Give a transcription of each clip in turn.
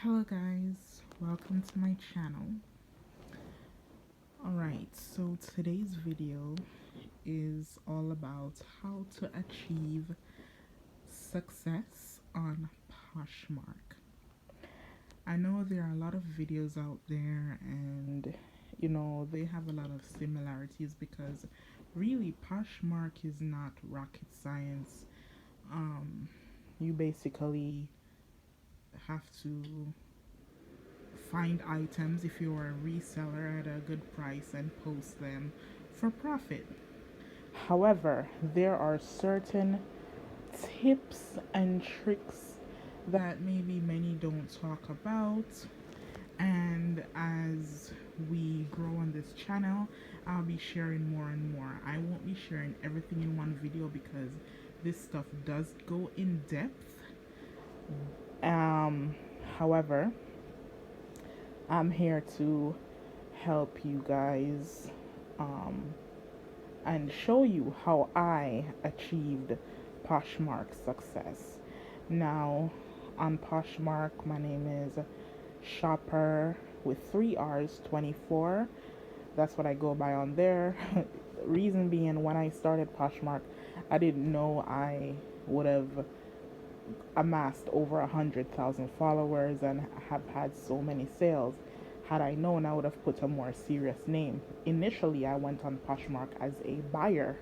Hello guys, welcome to my channel. Alright, so today's video is all about how to achieve success on Poshmark. I know there are a lot of videos out there and they have a lot of similarities because really Poshmark is not rocket science. You basically have to find items if you're a reseller at a good price and post them for profit. However, there are certain tips and tricks that maybe many don't talk about, and as we grow on this channel, I'll be sharing more and more. I won't be sharing everything in one video because this stuff does go in depth. However, I'm here to help you guys and show you how I achieved Poshmark success. Now, on Poshmark, my name is Shopper with 3 R's 24. That's what I go by on there. Reason being, when I started Poshmark, I didn't know I would have amassed over 100,000 followers and have had so many sales. Had I known, I would have put a more serious name. Initially, I went on Poshmark as a buyer,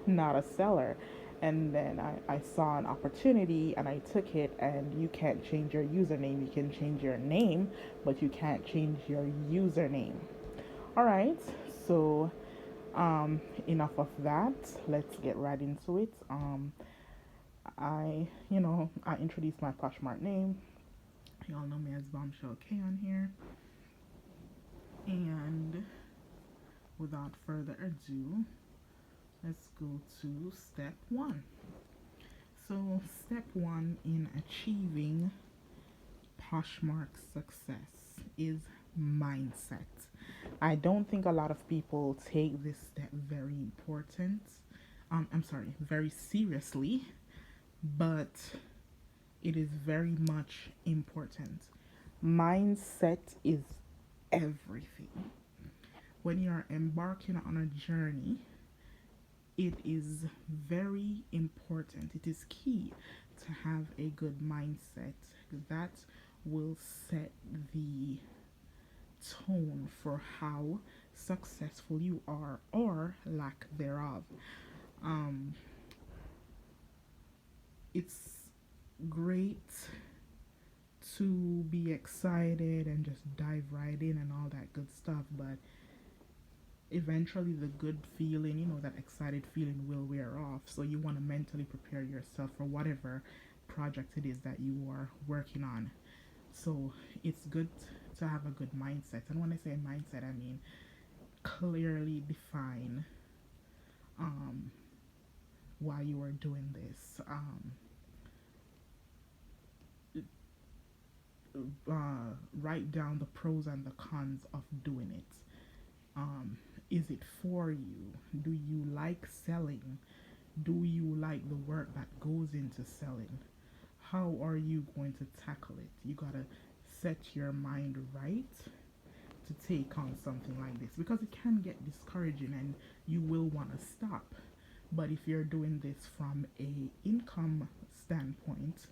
not a seller. And then I saw an opportunity and I took it. And you can't change your username. You can change your name, but you can't change your username. All right, so enough of that. Let's get right into it. I introduced my Poshmark name. Y'all know me as Bombshell K on here. And without further ado, let's go to step one. So, step one in achieving Poshmark success is mindset. I don't think a lot of people take this step very seriously, but it is very much important. Mindset is everything. When you're embarking on a journey, it is very important. It is key to have a good mindset. That will set the tone for how successful you are or lack thereof. It's great to be excited and just dive right in and all that good stuff, but eventually the good feeling, that excited feeling will wear off. So you want to mentally prepare yourself for whatever project it is that you are working on. So it's good to have a good mindset. And when I say mindset, I mean clearly define why you are doing this. Write down the pros and the cons of doing it. Is it for you? Do you like selling? Do you like the work that goes into selling? How are you going to tackle it? You gotta set your mind right to take on something like this because it can get discouraging and you will want to stop. But if you're doing this from a income standpoint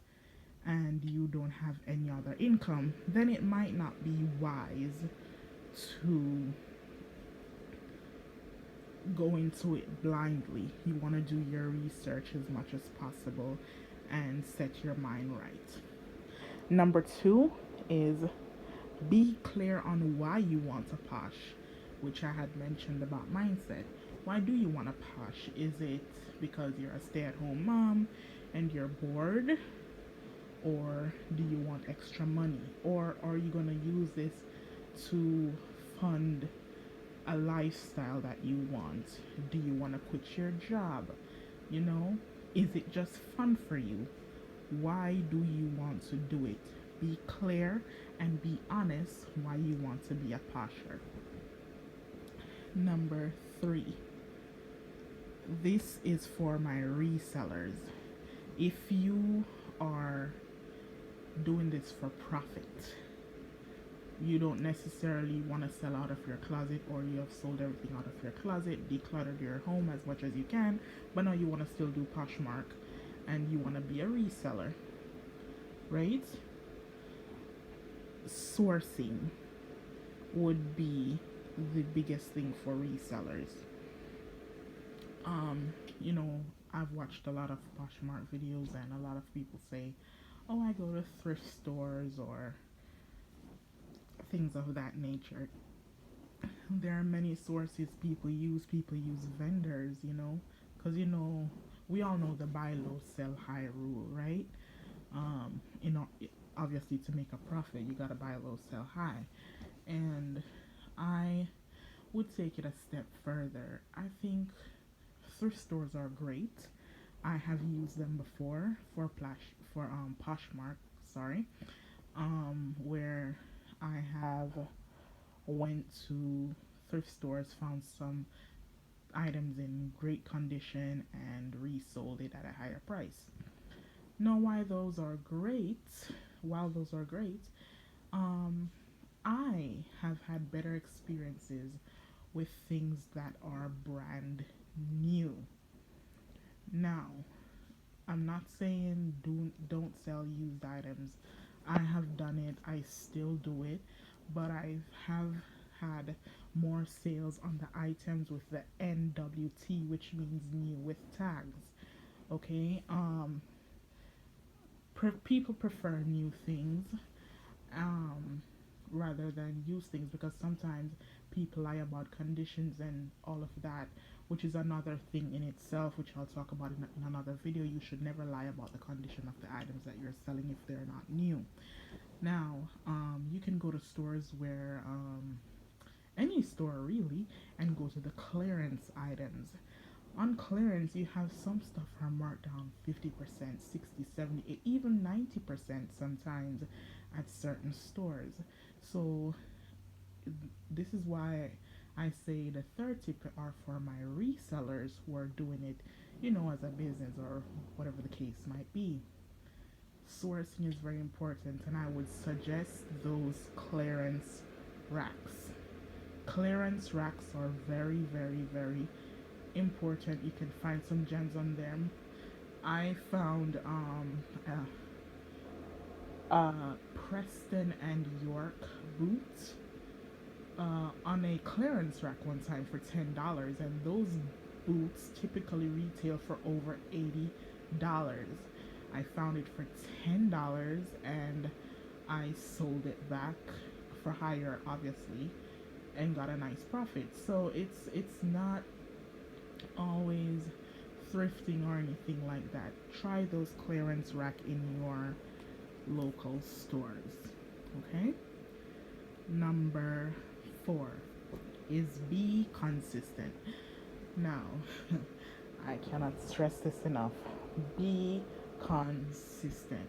and you don't have any other income, then it might not be wise to go into it blindly. You want to do your research as much as possible and set your mind right. Number two is be clear on why you want a posh, which I had mentioned about mindset. Why do you want a posh? Is it because you're a stay-at-home mom and you're bored? Or do you want extra money? Or are you going to use this to fund a lifestyle that you want? Do you want to quit your job? Is it just fun for you? Why do you want to do it? Be clear and be honest why you want to be a posher. Number three. This is for my resellers. If you are doing this for profit. You don't necessarily want to sell out of your closet, or you have sold everything out of your closet, decluttered your home as much as you can, but now you want to still do Poshmark and you want to be a reseller, right? Sourcing would be the biggest thing for resellers. You know, I've watched a lot of Poshmark videos, and a lot of people say, "Oh, I go to thrift stores," or things of that nature. There are many sources people use. People use vendors, because we all know the buy low, sell high rule, right? Um, you know, obviously to make a profit, you gotta buy low, sell high, and I would take it a step further. I think thrift stores are great. I have used them before for Poshmark, sorry, where I have went to thrift stores, found some items in great condition, and resold it at a higher price. Now, while those are great, um, I have had better experiences with things that are brand new. Now, I'm not saying don't sell used items. I have done it. I still do it, but I have had more sales on the items with the NWT, which means new with tags. Okay. People prefer new things, um, rather than used things, because sometimes people lie about conditions and all of that, which is another thing in itself, which I'll talk about in another video. You should never lie about the condition of the items that you're selling if they're not new. Now, you can go to stores where, any store really, and go to the clearance items. On clearance, you have some stuff are marked down 50%, 60, 70, even 90% sometimes at certain stores. So, this is why I say the third tip are for my resellers who are doing it, as a business or whatever the case might be. Sourcing is very important, and I would suggest those clearance racks. Clearance racks are very, very, very important. You can find some gems on them. I found Preston and York boots on a clearance rack one time for $10, and those boots typically retail for over $80. I found it for $10, and I sold it back for higher, obviously, and got a nice profit. So it's not always thrifting or anything like that. Try those clearance rack in your local stores. Okay? Number 4 is be consistent. Now, I cannot stress this enough. Be consistent.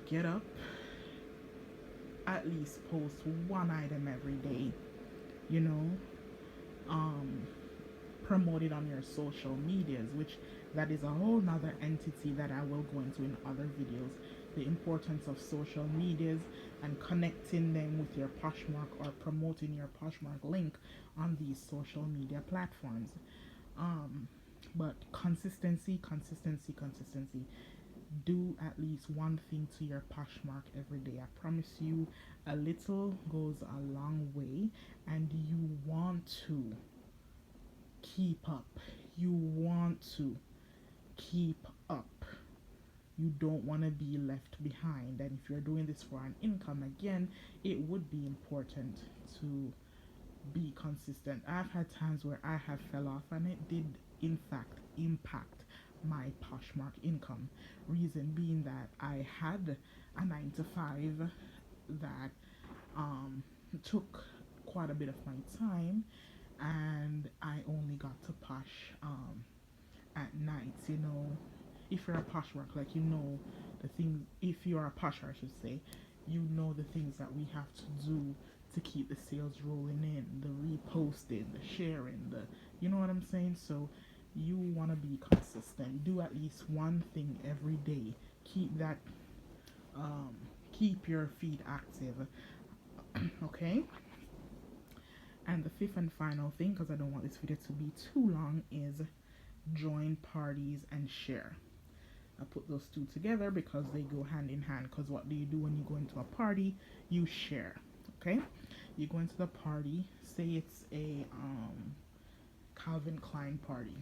Get up, at least post one item every day. You know, promote it on your social medias, which that is a whole nother entity that I will go into in other videos. The importance of social medias and connecting them with your Poshmark, or promoting your Poshmark link on these social media platforms. But consistency, consistency, consistency. Do at least one thing to your Poshmark every day. I promise you, a little goes a long way, and you want to keep up. You want to keep up. You don't want to be left behind. And if you're doing this for an income, again, it would be important to be consistent. I've had times where I have fell off, and it did in fact impact my Poshmark income. Reason being that I had a 9 to 5 that took quite a bit of my time, and I only got to Posh at night. If you're a Poshmark, like, the things. If you're a Posher, I should say, the things that we have to do to keep the sales rolling in, the reposting, the sharing, you know what I'm saying? So you want to be consistent. Do at least one thing every day. Keep that keep your feed active. Okay. And the fifth and final thing, because I don't want this video to be too long, is join parties and share. I put those two together because they go hand in hand. Because what do you do when you go into a party? You share. Okay, you go into the party. Say it's a Calvin Klein party.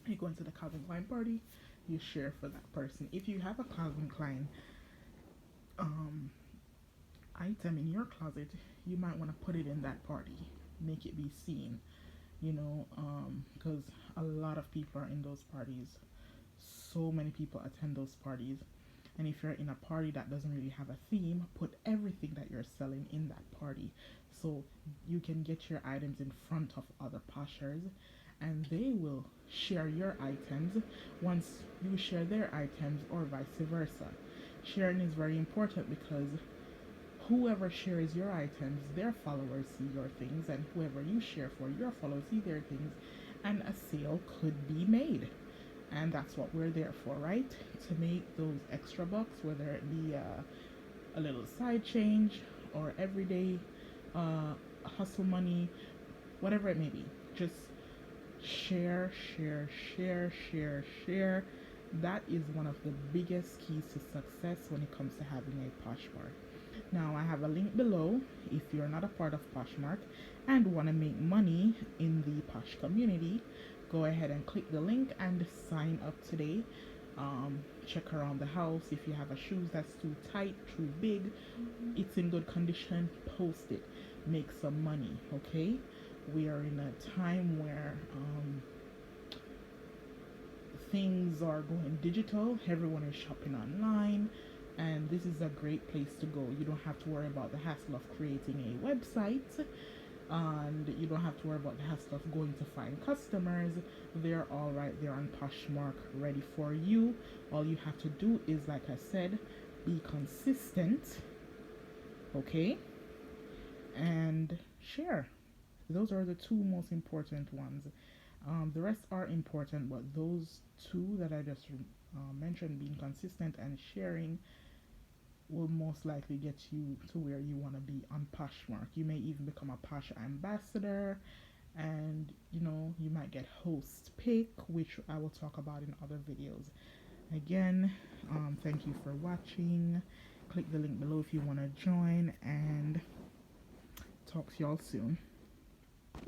You go into the Calvin Klein party. You share for that person. If you have a Calvin Klein um, item in your closet, you might want to put it in that party. Make it be seen. Because a lot of people are in those parties. So many people attend those parties, and if you're in a party that doesn't really have a theme, put everything that you're selling in that party so you can get your items in front of other poshers, and they will share your items once you share their items, or vice versa. Sharing is very important because whoever shares your items, their followers see your things, and whoever you share for, your followers see their things, and a sale could be made. And that's what we're there for, right? To make those extra bucks, whether it be a little side change or everyday hustle money, whatever it may be. Just share, share, share, share, share. That is one of the biggest keys to success when it comes to having a Poshmark. Now, I have a link below if you're not a part of Poshmark and want to make money in the Posh community. Go ahead and click the link and sign up today. Check around the house. If you have a shoes that's too tight, too big, it's in good condition, post it. Make some money, okay? We are in a time where things are going digital. Everyone is shopping online, and this is a great place to go. You don't have to worry about the hassle of creating a website, and you don't have to worry about the hassle of going to find customers. They're all right there on Poshmark ready for you. All you have to do is, like I said, be consistent, okay, and share. Those are the two most important ones. The rest are important, but those two that I just mentioned, being consistent and sharing, will most likely get you to where you want to be on Poshmark. You may even become a Posh ambassador, and you might get host pick, which I will talk about in other videos. Again, thank you for watching. Click the link below if you want to join, and talk to y'all soon.